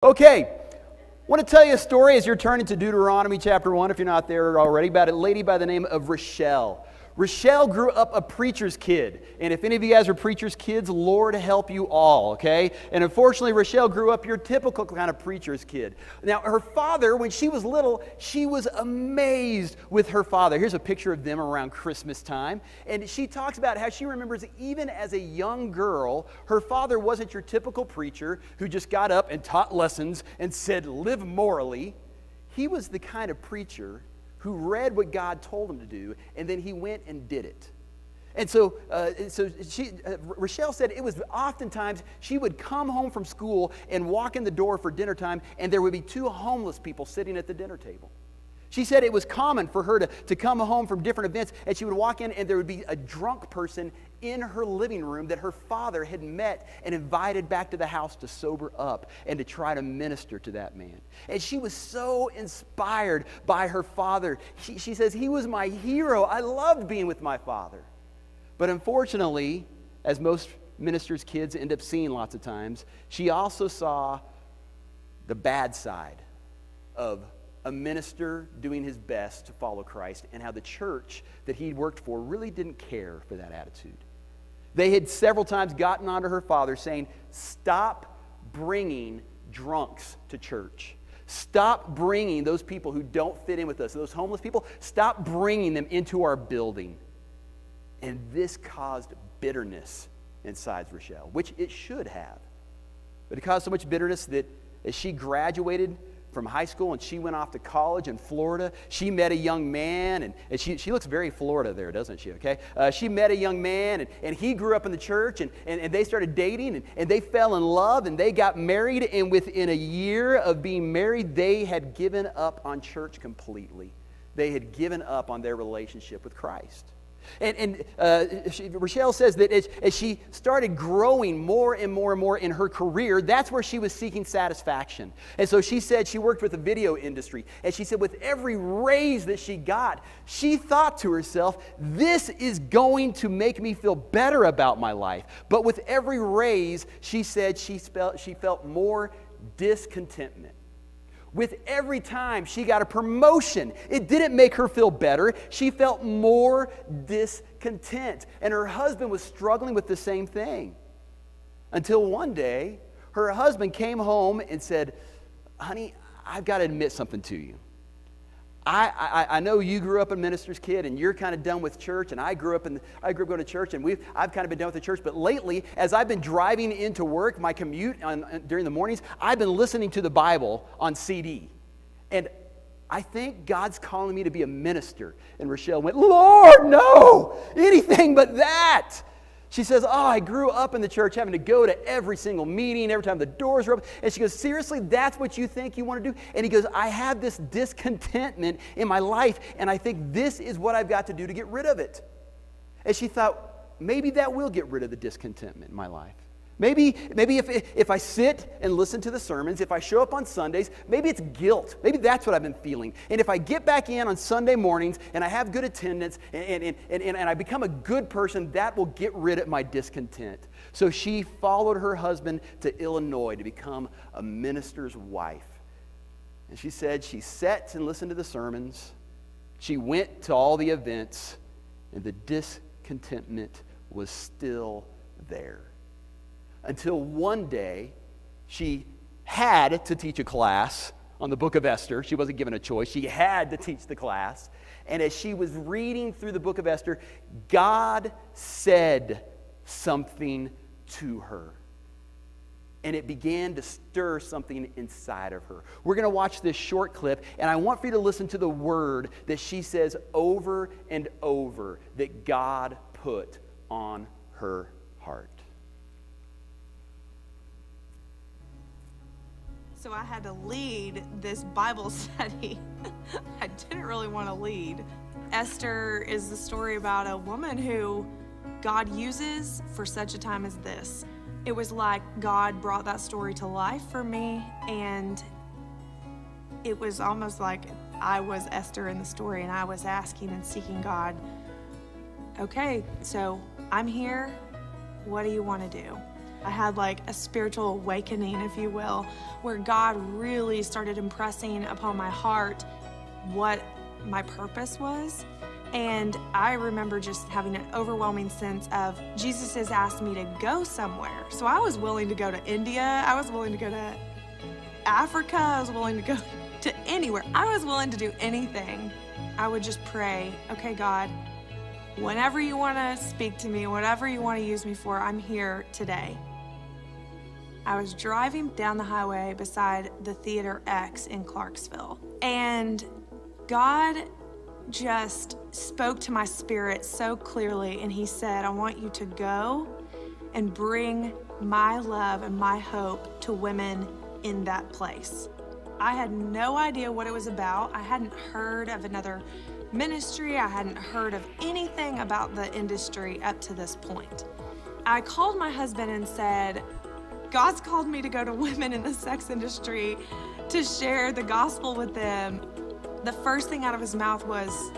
Okay, I want to tell you a story as you're turning to Deuteronomy chapter 1, if you're not there already, about a lady by the name of Rochelle. Rochelle grew up a preacher's kid. And if any of you guys are preacher's kids, Lord help you all, okay? And unfortunately, Rochelle grew up your typical kind of preacher's kid. Now, her father, when she was little, she was amazed with her father. Here's a picture of them around Christmas time. And she talks about how she remembers even as a young girl, her father wasn't your typical preacher who just got up and taught lessons and said, live morally. He was the kind of preacher who read what God told him to do, and then he went and did it. And so Rochelle said it was oftentimes she would come home from school and walk in the door for dinner time, and there would be two homeless people sitting at the dinner table. She said it was common for her to come home from different events, and she would walk in, and there would be a drunk person in her living room that her father had met and invited back to the house to sober up and to try to minister to that man. And she was so inspired by her father. She says, he was my hero. I loved being with my father. But unfortunately, as most ministers' kids end up seeing lots of times, she also saw the bad side of a minister doing his best to follow Christ, and how the church that he worked for really didn't care for that attitude. They had several times gotten onto her father saying, stop bringing drunks to church. Stop bringing those people who don't fit in with us, those homeless people, stop bringing them into our building. And this caused bitterness inside Rochelle, which it should have. But it caused so much bitterness that as she graduated from high school and she went off to college in Florida, she met a young man, and she looks very Florida there, doesn't she, okay? She met a young man, and he grew up in the church, and they started dating, and they fell in love, and they got married, and within a year of being married, they had given up on church completely. They had given up on their relationship with Christ. And Rochelle says that as she started growing more and more and more in her career, that's where she was seeking satisfaction. And so she said she worked with the video industry. And she said with every raise that she got, she thought to herself, this is going to make me feel better about my life. But with every raise, she said she felt more discontentment. With every time she got a promotion, it didn't make her feel better. She felt more discontent. And her husband was struggling with the same thing. Until one day, her husband came home and said, honey, I've got to admit something to you. I know you grew up a minister's kid and you're kind of done with church, and I grew up going to church, and I've kind of been done with the church. But lately, as I've been driving into work, my commute during the mornings, I've been listening to the Bible on CD. And I think God's calling me to be a minister. And Rochelle went, Lord, no, anything but that. She says, I grew up in the church having to go to every single meeting, every time the doors were open. And she goes, seriously, that's what you think you want to do? And he goes, I have this discontentment in my life, and I think this is what I've got to do to get rid of it. And she thought, maybe that will get rid of the discontentment in my life. Maybe if I sit and listen to the sermons, if I show up on Sundays, maybe it's guilt. Maybe that's what I've been feeling. And if I get back in on Sunday mornings and I have good attendance and I become a good person, that will get rid of my discontent. So she followed her husband to Illinois to become a minister's wife. And she said she sat and listened to the sermons. She went to all the events, and the discontentment was still there. Until one day, she had to teach a class on the book of Esther. She wasn't given a choice. She had to teach the class. And as she was reading through the book of Esther, God said something to her. And it began to stir something inside of her. We're going to watch this short clip, and I want for you to listen to the word that she says over and over that God put on her heart. So I had to lead this Bible study. I didn't really want to lead. Esther is the story about a woman who God uses for such a time as this. It was like God brought that story to life for me, and it was almost like I was Esther in the story, and I was asking and seeking God, okay, so I'm here. What do you want to do? I had like a spiritual awakening, if you will, where God really started impressing upon my heart what my purpose was. And I remember just having an overwhelming sense of Jesus has asked me to go somewhere. So I was willing to go to India. I was willing to go to Africa. I was willing to go to anywhere. I was willing to do anything. I would just pray, okay, God, whenever you want to speak to me, whatever you want to use me for, I'm here today. I was driving down the highway beside the Theater X in Clarksville, and God just spoke to my spirit so clearly, and he said, I want you to go and bring my love and my hope to women in that place. I had no idea what it was about. I hadn't heard of another ministry. I hadn't heard of anything about the industry up to this point. I called my husband and said, God's called me to go to women in the sex industry to share the gospel with them. The first thing out of his mouth was,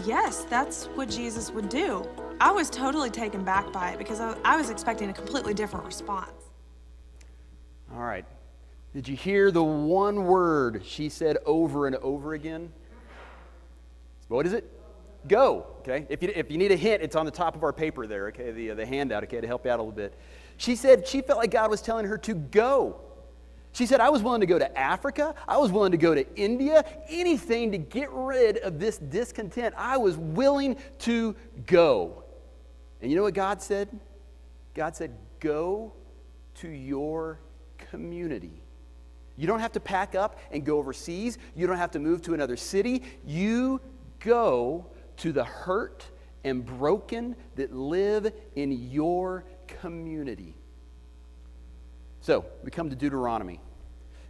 yes, that's what Jesus would do. I was totally taken back by it because I was expecting a completely different response. All right. Did you hear the one word she said over and over again? What is it? Go, okay? If you need a hint, it's on the top of our paper there, okay? The handout, okay, to help you out a little bit. She said she felt like God was telling her to go. She said, I was willing to go to Africa. I was willing to go to India. Anything to get rid of this discontent. I was willing to go. And you know what God said? God said, go to your community. You don't have to pack up and go overseas. You don't have to move to another city. You go to the hurt and broken that live in your community. So, we come to Deuteronomy.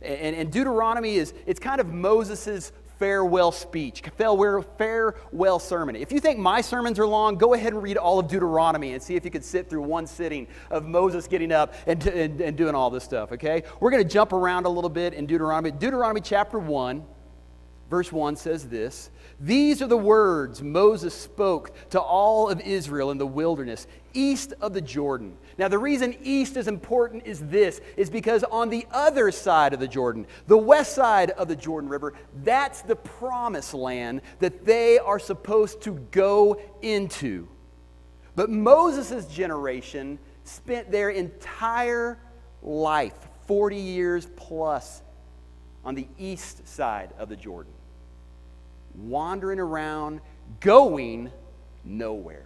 And Deuteronomy it's kind of Moses' farewell speech, farewell sermon. If you think my sermons are long, go ahead and read all of Deuteronomy and see if you could sit through one sitting of Moses getting up and doing all this stuff, okay? We're going to jump around a little bit in Deuteronomy. Deuteronomy chapter 1, verse 1 says this, these are the words Moses spoke to all of Israel in the wilderness, east of the Jordan. Now, the reason east is important is because on the other side of the Jordan, the west side of the Jordan River, that's the promised land that they are supposed to go into. But Moses' generation spent their entire life, 40 years plus, on the east side of the Jordan, wandering around, going nowhere.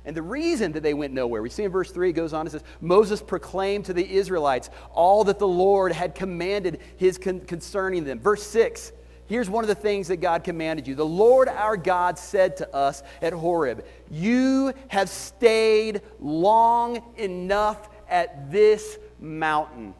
And the reason that they went nowhere, we see in verse 3, it goes on, it says, Moses proclaimed to the Israelites all that the Lord had commanded concerning them. Verse 6, here's one of the things that God commanded you. The Lord our God said to us at Horeb, you have stayed long enough at this mountain.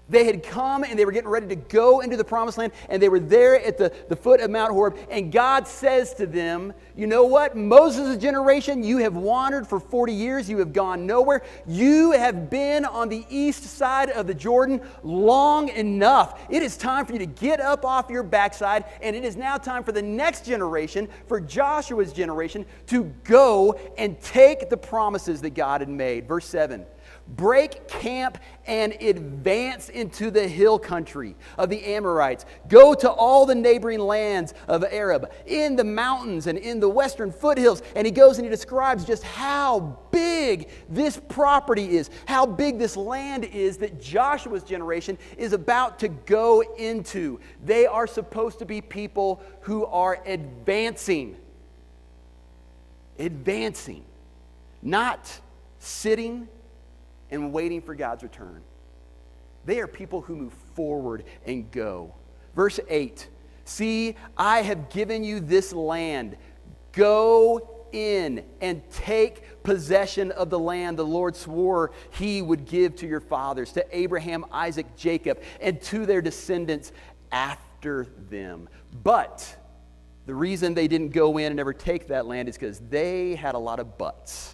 They had come and they were getting ready to go into the promised land, and they were there at the foot of Mount Horeb, and God says to them, you know what, Moses' generation, you have wandered for 40 years, you have gone nowhere, you have been on the east side of the Jordan long enough. It is time for you to get up off your backside, and it is now time for the next generation, for Joshua's generation, to go and take the promises that God had made. Verse 7. Break camp and advance into the hill country of the Amorites. Go to all the neighboring lands of Arab, in the mountains and in the western foothills. And he goes and he describes just how big this property is, how big this land is that Joshua's generation is about to go into. They are supposed to be people who are advancing. Advancing. Not sitting and waiting for God's return. They are people who move forward and go. Verse 8, see, I have given you this land. Go in and take possession of the land the Lord swore he would give to your fathers, to Abraham, Isaac, Jacob, and to their descendants after them. But the reason they didn't go in and ever take that land is because they had a lot of buts.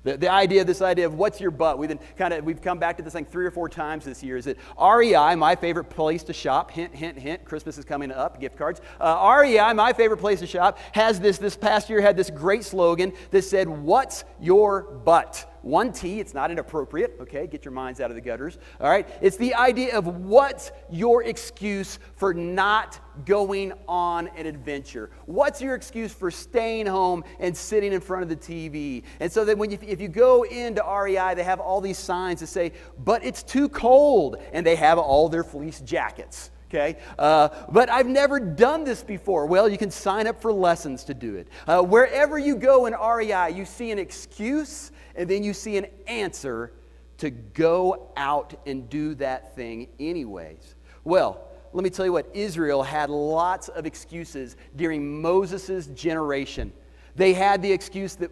This idea of what's your butt, we've come back to this thing 3 or 4 times this year. Is that REI, my favorite place to shop, hint, hint, hint, Christmas is coming up, gift cards. REI, my favorite place to shop, has this past year had this great slogan that said, what's your butt? one T. It's not inappropriate, okay? Get your minds out of the gutters, all right? It's the idea of what's your excuse for not going on an adventure? What's your excuse for staying home and sitting in front of the TV? And so that if you go into REI, they have all these signs that say, but it's too cold, and they have all their fleece jackets. Okay, but I've never done this before. Well, you can sign up for lessons to do it. Wherever you go in REI, you see an excuse and then you see an answer to go out and do that thing anyways. Well, let me tell you what, Israel had lots of excuses during Moses' generation. They had the excuse that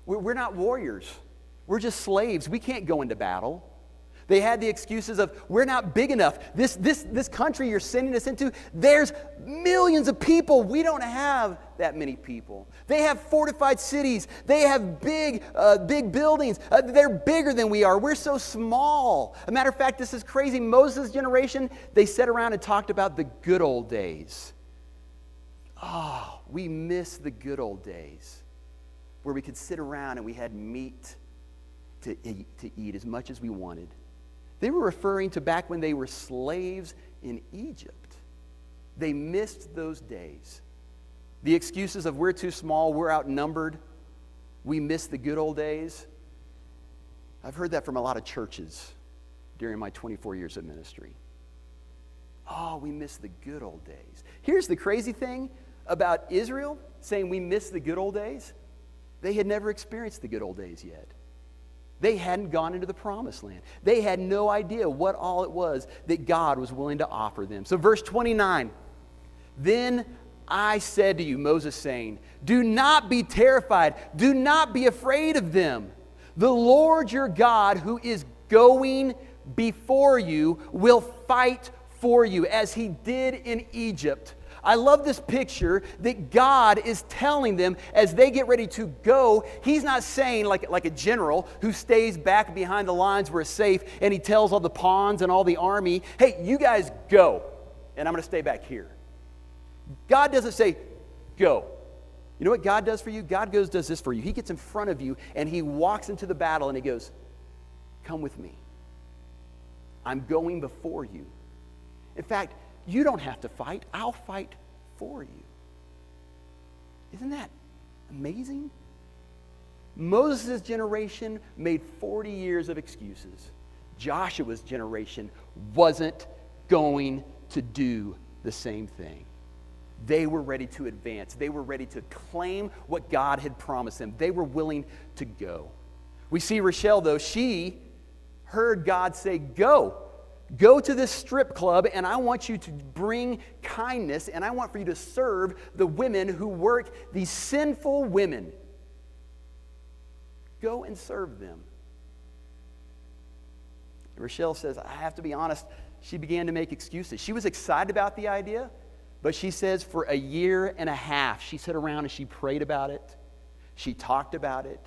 we're not warriors. We're just slaves. We can't go into battle. They had the excuses of, we're not big enough. This country you're sending us into, there's millions of people. We don't have that many people. They have fortified cities. They have big buildings. They're bigger than we are. We're so small. A matter of fact, this is crazy. Moses' generation, they sat around and talked about the good old days. Oh, we miss the good old days where we could sit around and we had meat to eat as much as we wanted. They were referring to back when they were slaves in Egypt. They missed those days. The excuses of we're too small, we're outnumbered, we miss the good old days. I've heard that from a lot of churches during my 24 years of ministry. Oh, we miss the good old days. Here's the crazy thing about Israel saying we miss the good old days. They had never experienced the good old days yet. They hadn't gone into the promised land. They had no idea what all it was that God was willing to offer them. So verse 29, then I said to you, Moses saying, do not be terrified. Do not be afraid of them. The Lord your God who is going before you will fight for you as he did in Egypt. I love this picture that God is telling them as they get ready to go. He's not saying like a general who stays back behind the lines where it's safe and he tells all the pawns and all the army, hey, you guys go, and I'm going to stay back here. God doesn't say, go. You know what God does for you? God does this for you. He gets in front of you and he walks into the battle and he goes, come with me. I'm going before you. In fact, you don't have to fight. I'll fight for you. Isn't that amazing? Moses' generation made 40 years of excuses. Joshua's generation wasn't going to do the same thing. They were ready to advance. They were ready to claim what God had promised them. They were willing to go. We see Rochelle, though, she heard God say, go. Go to this strip club, and I want you to bring kindness, and I want for you to serve the women who work, these sinful women. Go and serve them. Rochelle says, I have to be honest, she began to make excuses. She was excited about the idea, but she says for a year and a half, she sat around and she prayed about it. She talked about it.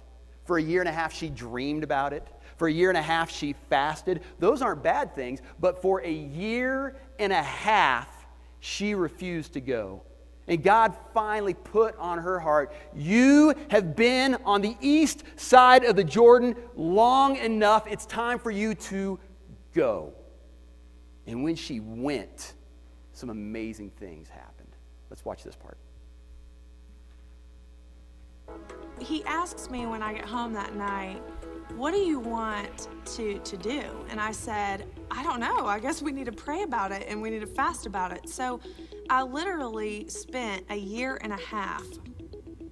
For a year and a half, she dreamed about it. For a year and a half, she fasted. Those aren't bad things, but for a year and a half, she refused to go. And God finally put on her heart, you have been on the east side of the Jordan long enough. It's time for you to go. And when she went, some amazing things happened. Let's watch this part. He asks me when I get home that night, what do you want to do? And I said, I don't know. I guess we need to pray about it and we need to fast about it. So I literally spent a year and a half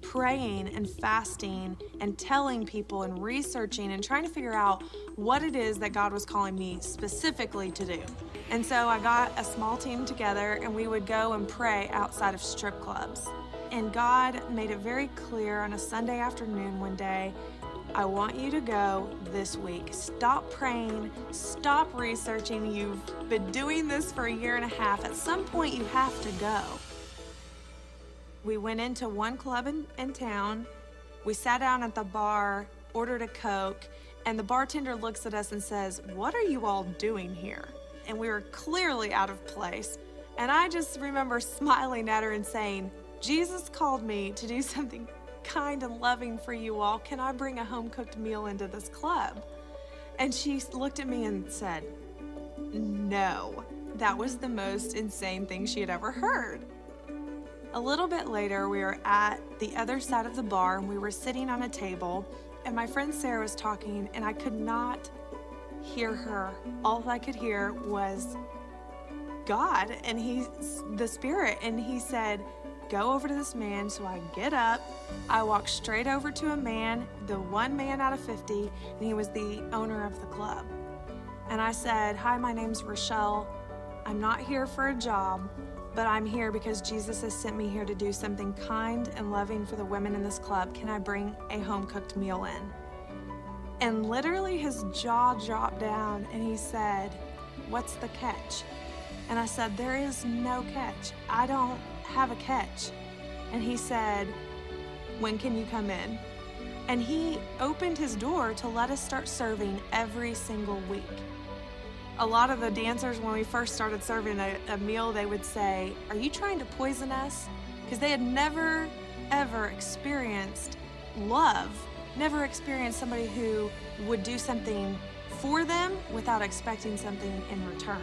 praying and fasting and telling people and researching and trying to figure out what it is that God was calling me specifically to do. And so I got a small team together and we would go and pray outside of strip clubs. And God made it very clear on a Sunday afternoon one day, I want you to go this week. Stop praying, stop researching. You've been doing this for a year and a half. At some point, you have to go. We went into one club in town. We sat down at the bar, ordered a Coke, and the bartender looks at us and says, what are you all doing here? And we were clearly out of place. And I just remember smiling at her and saying, Jesus called me to do something kind and loving for you all. Can I bring a home-cooked meal into this club? And she looked at me and said, no. That was the most insane thing she had ever heard. A little bit later, we were at the other side of the bar, and we were sitting on a table, and my friend Sarah was talking, and I could not hear her. All I could hear was God, and the Spirit, and he said, go over to this man. So I get up, I walk straight over to a man, the one man out of 50, and he was the owner of the club. And I said, hi, my name's Rochelle. I'm not here for a job, but I'm here because Jesus has sent me here to do something kind and loving for the women in this club. Can I bring a home-cooked meal in? And literally his jaw dropped down, and he said, what's the catch? And I said, there is no catch. I don't have a catch. And he said, when can you come in? And he opened his door to let us start serving every single week. A lot of the dancers, when we first started serving a meal, they would say, are you trying to poison us? Because they had never, ever experienced love, never experienced somebody who would do something for them without expecting something in return.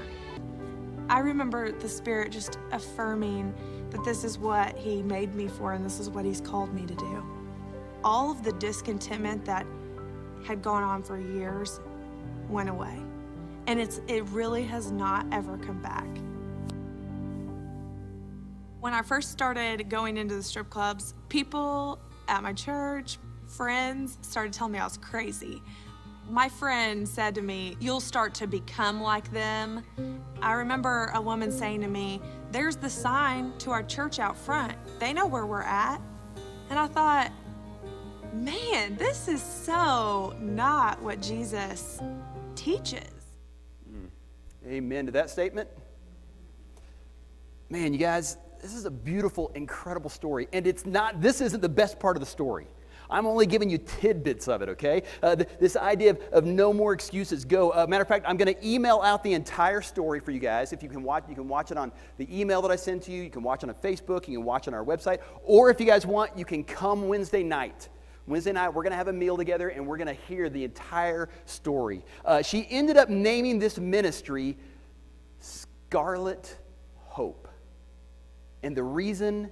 I remember the Spirit just affirming that this is what He made me for and this is what He's called me to do. All of the discontentment that had gone on for years went away. And it really has not ever come back. When I first started going into the strip clubs, people at my church, friends, started telling me I was crazy. My friend said to me, you'll start to become like them. I remember a woman saying to me, there's the sign to our church out front. They know where we're at. And I thought, man, this is so not what Jesus teaches. Amen to that statement. Man, you guys, this is a beautiful, incredible story. And this isn't the best part of the story. I'm only giving you tidbits of it, okay? This idea of no more excuses, go. Matter of fact, I'm going to email out the entire story for you guys. If you can watch it on the email that I send to you. You can watch it on Facebook. You can watch it on our website. Or if you guys want, you can come Wednesday night. Wednesday night, we're going to have a meal together, and we're going to hear the entire story. She ended up naming this ministry Scarlet Hope. And the reason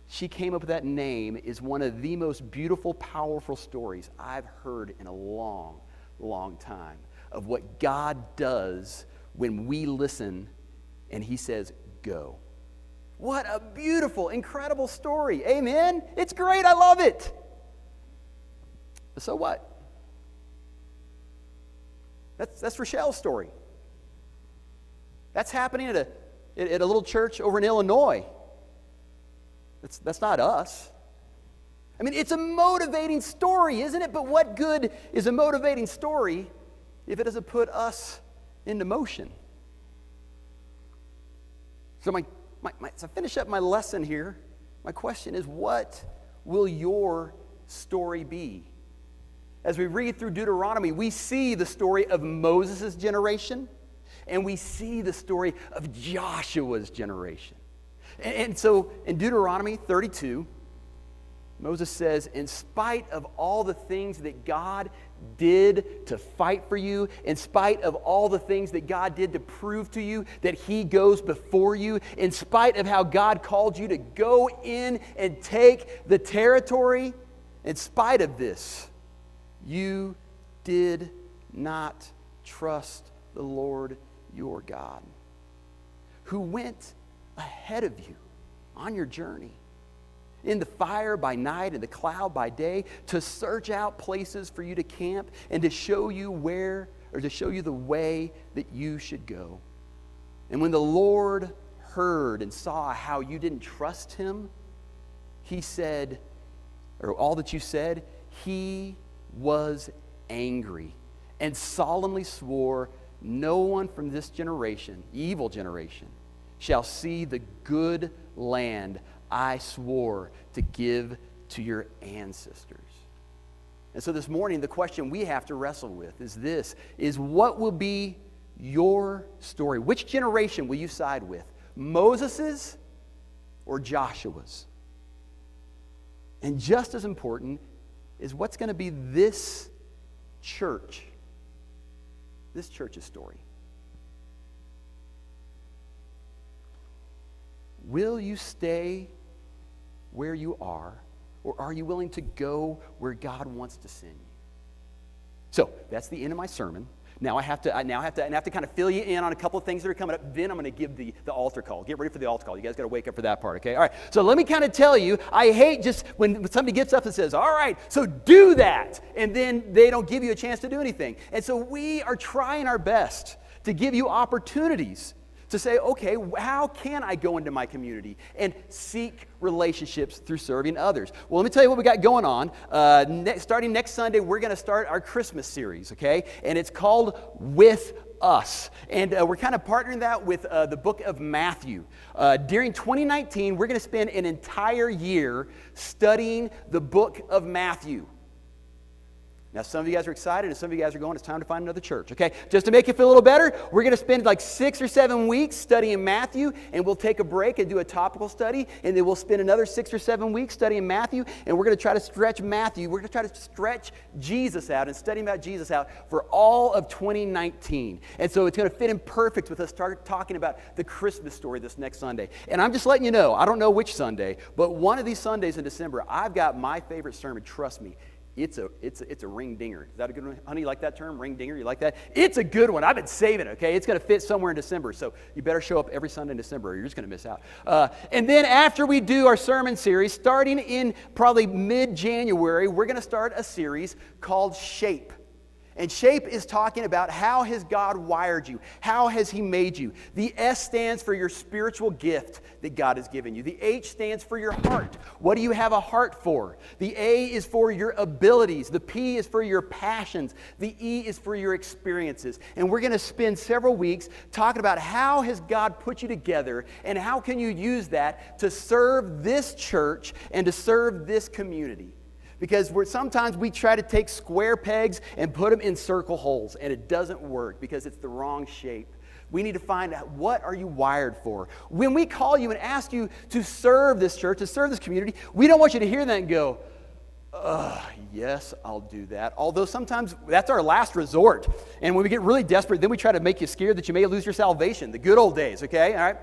she came up with that name is one of the most beautiful, powerful stories I've heard in a long, long time of what God does when we listen and He says, go. What a beautiful, incredible story. Amen? It's great. I love it. But so what? That's Rochelle's story. That's happening at a little church over in Illinois. That's not us. I mean, it's a motivating story, isn't it? But what good is a motivating story if it doesn't put us into motion? So to finish up my lesson here, my question is, what will your story be? As we read through Deuteronomy, we see the story of Moses' generation, and we see the story of Joshua's generation. And so in Deuteronomy 32, Moses says, in spite of all the things that God did to fight for you, in spite of all the things that God did to prove to you that He goes before you, in spite of how God called you to go in and take the territory, in spite of this, you did not trust the Lord your God, who went ahead of you on your journey, in the fire by night and the cloud by day, to search out places for you to camp and to show you the way that you should go. And when the Lord heard and saw how you didn't trust Him, He said, or all that you said, He was angry and solemnly swore, no one from this generation, evil generation, shall see the good land I swore to give to your ancestors. And so this morning, the question we have to wrestle with is this, is what will be your story? Which generation will you side with? Moses's or Joshua's? And just as important is what's going to be this church's story. Will you stay where you are, or are you willing to go where God wants to send you? So that's the end of my sermon. Now I have to kind of fill you in on a couple of things that are coming up. Then I'm going to give the altar call. Get ready for the altar call. You guys got to wake up for that part, okay? All right. So let me kind of tell you, I hate just when somebody gets up and says, all right, so do that, and then they don't give you a chance to do anything. And so we are trying our best to give you opportunities to say, okay, how can I go into my community and seek relationships through serving others? Well, let me tell you what we got going on. Starting next Sunday, we're going to start our Christmas series, okay? And it's called With Us. And we're kind of partnering that with the book of Matthew. During 2019, we're going to spend an entire year studying the book of Matthew. Now, some of you guys are excited, and some of you guys are going, it's time to find another church, okay? Just to make you feel a little better, we're going to spend like 6 or 7 weeks studying Matthew, and we'll take a break and do a topical study, and then we'll spend another 6 or 7 weeks studying Matthew, and we're going to try to stretch Matthew. We're going to try to stretch Jesus out and study about Jesus out for all of 2019. And so it's going to fit in perfect with us talking about the Christmas story this next Sunday. And I'm just letting you know, I don't know which Sunday, but one of these Sundays in December, I've got my favorite sermon, trust me. It's a ring dinger. Is that a good one? Honey, you like that term? Ring dinger? You like that? It's a good one. I've been saving it, okay? It's going to fit somewhere in December. So you better show up every Sunday in December or you're just going to miss out. And then after we do our sermon series, starting in probably mid-January, we're going to start a series called Shape. And Shape is talking about how has God wired you? How has He made you? The S stands for your spiritual gift that God has given you. The H stands for your heart. What do you have a heart for? The A is for your abilities. The P is for your passions. The E is for your experiences. And we're going to spend several weeks talking about how has God put you together and how can you use that to serve this church and to serve this community. Because sometimes we try to take square pegs and put them in circle holes, and it doesn't work because it's the wrong shape. We need to find out, what are you wired for? When we call you and ask you to serve this church, to serve this community, we don't want you to hear that and go, yes, I'll do that. Although sometimes that's our last resort. And when we get really desperate, then we try to make you scared that you may lose your salvation. The good old days, okay? All right?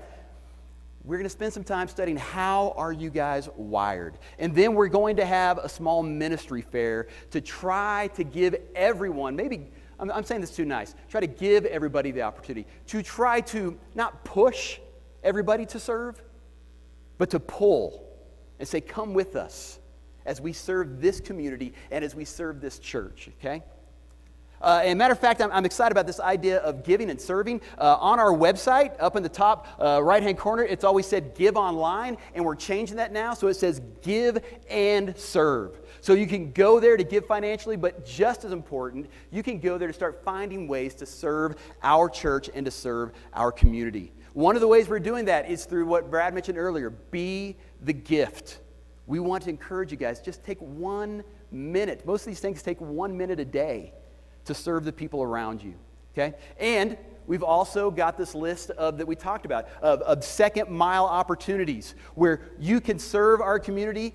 We're going to spend some time studying how are you guys wired. And then we're going to have a small ministry fair to try to give everyone, maybe, I'm saying this too nice, try to give everybody the opportunity to try to not push everybody to serve, but to pull and say, come with us as we serve this community and as we serve this church, okay? And matter of fact, I'm excited about this idea of giving and serving. On our website, up in the top right-hand corner, it's always said give online, and we're changing that now, so it says give and serve. So you can go there to give financially, but just as important, you can go there to start finding ways to serve our church and to serve our community. One of the ways we're doing that is through what Brad mentioned earlier, be the gift. We want to encourage you guys, just take 1 minute. Most of these things take 1 minute a day to serve the people around you, okay? And we've also got this list that we talked about of second mile opportunities where you can serve our community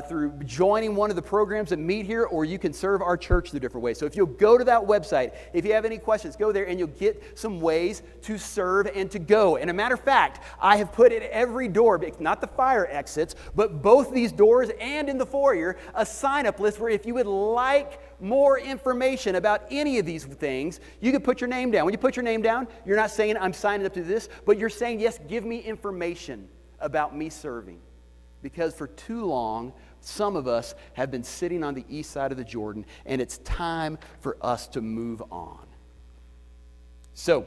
through joining one of the programs that meet here, or you can serve our church through different ways. So if you'll go to that website, if you have any questions, go there and you'll get some ways to serve and to go. And a matter of fact, I have put at every door, not the fire exits, but both these doors and in the foyer, a sign-up list where if you would like more information about any of these things, you can put your name down. When you put your name down, you're not saying, I'm signing up to this, but you're saying, yes, give me information about me serving. Because for too long, some of us have been sitting on the east side of the Jordan, and it's time for us to move on. So,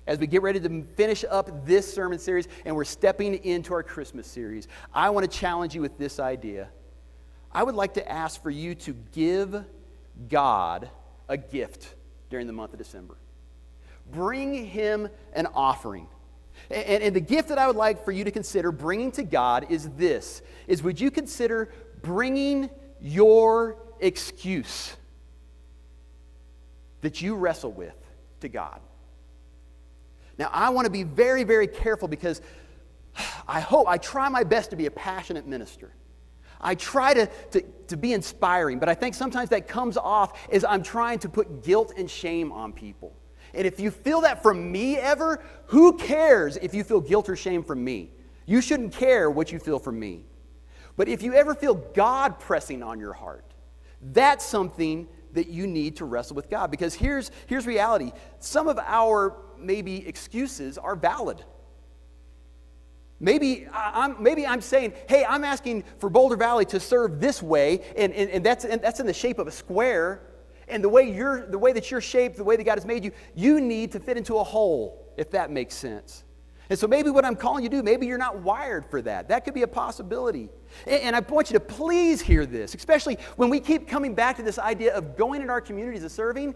as we get ready to finish up this sermon series, and we're stepping into our Christmas series, I want to challenge you with this idea. I would like to ask for you to give God a gift during the month of December. Bring Him an offering. And the gift that I would like for you to consider bringing to God is this, is would you consider bringing your excuse that you wrestle with to God? Now, I want to be very, very careful because I try my best to be a passionate minister. I try to be inspiring, but I think sometimes that comes off as I'm trying to put guilt and shame on people. And if you feel that from me ever, who cares if you feel guilt or shame from me? You shouldn't care what you feel from me. But if you ever feel God pressing on your heart, that's something that you need to wrestle with God. Because here's reality. Some of our maybe excuses are valid. Maybe I'm saying, hey, I'm asking for Boulder Valley to serve this way, and that's in the shape of a square. And the way that you're shaped, the way that God has made you, you need to fit into a hole, if that makes sense. And so maybe what I'm calling you to do, maybe you're not wired for that. That could be a possibility. And I want you to please hear this, especially when we keep coming back to this idea of going in our communities and serving.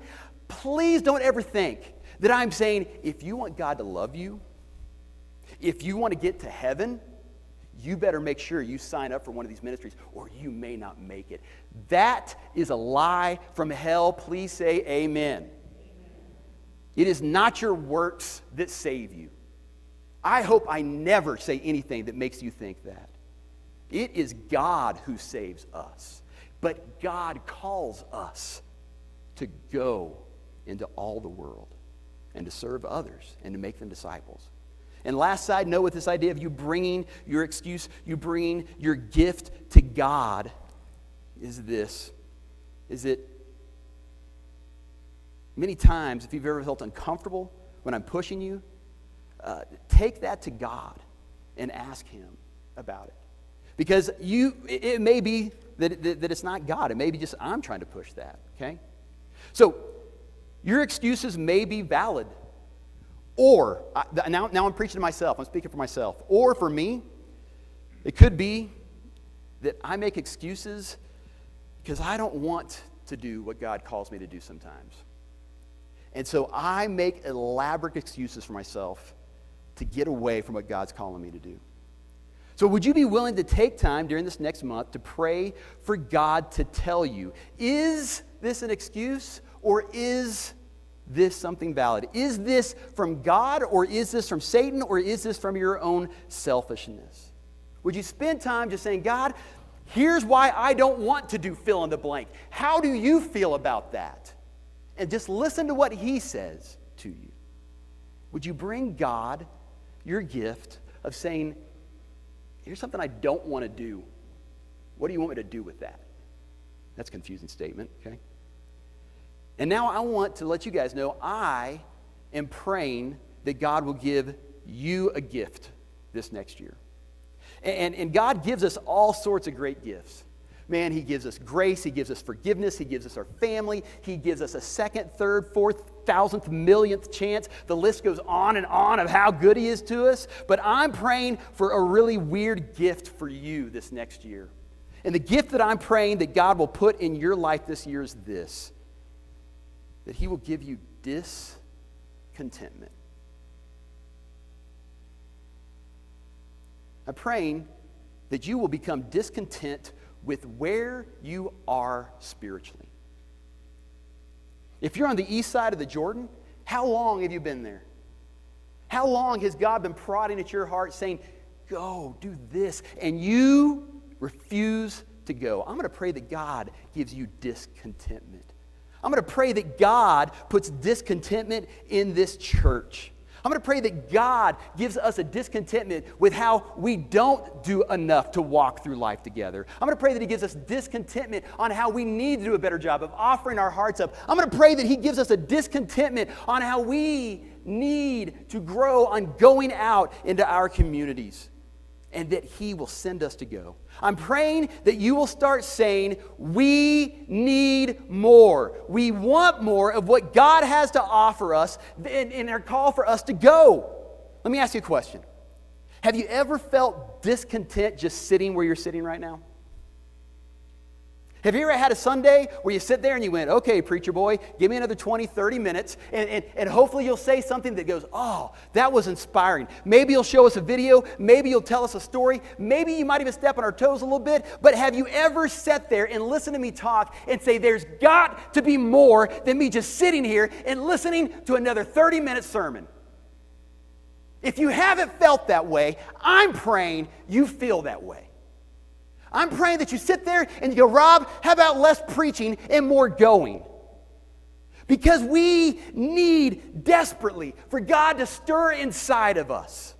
Please don't ever think that I'm saying, if you want God to love you, if you want to get to heaven, you better make sure you sign up for one of these ministries or you may not make it. That is a lie from hell. Please say amen. It is not your works that save you. I hope I never say anything that makes you think that. It is God who saves us. But God calls us to go into all the world and to serve others and to make them disciples. And last side note with this idea of you bringing your excuse, you bringing your gift to God is that many times, if you've ever felt uncomfortable when I'm pushing you, take that to God and ask Him about it. Because it may be that it's not God. It may be just I'm trying to push that, okay? So your excuses may be valid. Or, now I'm preaching to myself, I'm speaking for myself. Or for me, it could be that I make excuses because I don't want to do what God calls me to do sometimes. And so I make elaborate excuses for myself to get away from what God's calling me to do. So would you be willing to take time during this next month to pray for God to tell you, is this an excuse or is this something valid? Is this from God or is this from Satan or is this from your own selfishness? Would you spend time just saying, God, here's why I don't want to do fill in the blank. How do you feel about that? And just listen to what He says to you. Would you bring God your gift of saying, here's something I don't want to do. What do you want me to do with that? That's a confusing statement, okay? And now I want to let you guys know I am praying that God will give you a gift this next year. And God gives us all sorts of great gifts. Man, He gives us grace. He gives us forgiveness. He gives us our family. He gives us a second, third, fourth, thousandth, millionth chance. The list goes on and on of how good He is to us. But I'm praying for a really weird gift for you this next year. And the gift that I'm praying that God will put in your life this year is this: that He will give you discontentment. I'm praying that you will become discontent with where you are spiritually. If you're on the east side of the Jordan, how long have you been there? How long has God been prodding at your heart saying, go, do this, and you refuse to go? I'm going to pray that God gives you discontentment. I'm going to pray that God puts discontentment in this church. I'm going to pray that God gives us a discontentment with how we don't do enough to walk through life together. I'm going to pray that He gives us discontentment on how we need to do a better job of offering our hearts up. I'm going to pray that He gives us a discontentment on how we need to grow on going out into our communities, and that He will send us to go. I'm praying that you will start saying, we need more. We want more of what God has to offer us in our call for us to go. Let me ask you a question. Have you ever felt discontent just sitting where you're sitting right now? Have you ever had a Sunday where you sit there and you went, okay, preacher boy, give me another 20, 30 minutes, and hopefully you'll say something that goes, oh, that was inspiring. Maybe you'll show us a video. Maybe you'll tell us a story. Maybe you might even step on our toes a little bit. But have you ever sat there and listened to me talk and say, there's got to be more than me just sitting here and listening to another 30-minute sermon? If you haven't felt that way, I'm praying you feel that way. I'm praying that you sit there and you go, Rob, how about less preaching and more going? Because we need desperately for God to stir inside of us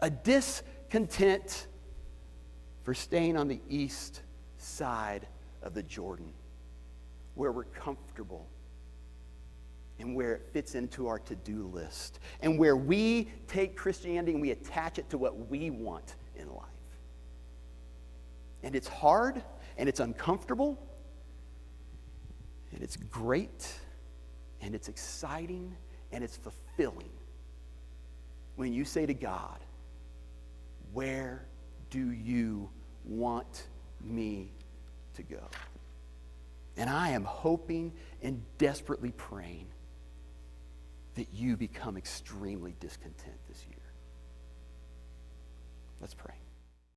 a discontent for staying on the east side of the Jordan, where we're comfortable and where it fits into our to-do list, and where we take Christianity and we attach it to what we want in life. And it's hard, and it's uncomfortable, and it's great, and it's exciting, and it's fulfilling when you say to God, where do you want me to go? And I am hoping and desperately praying that you become extremely discontent this year. Let's pray.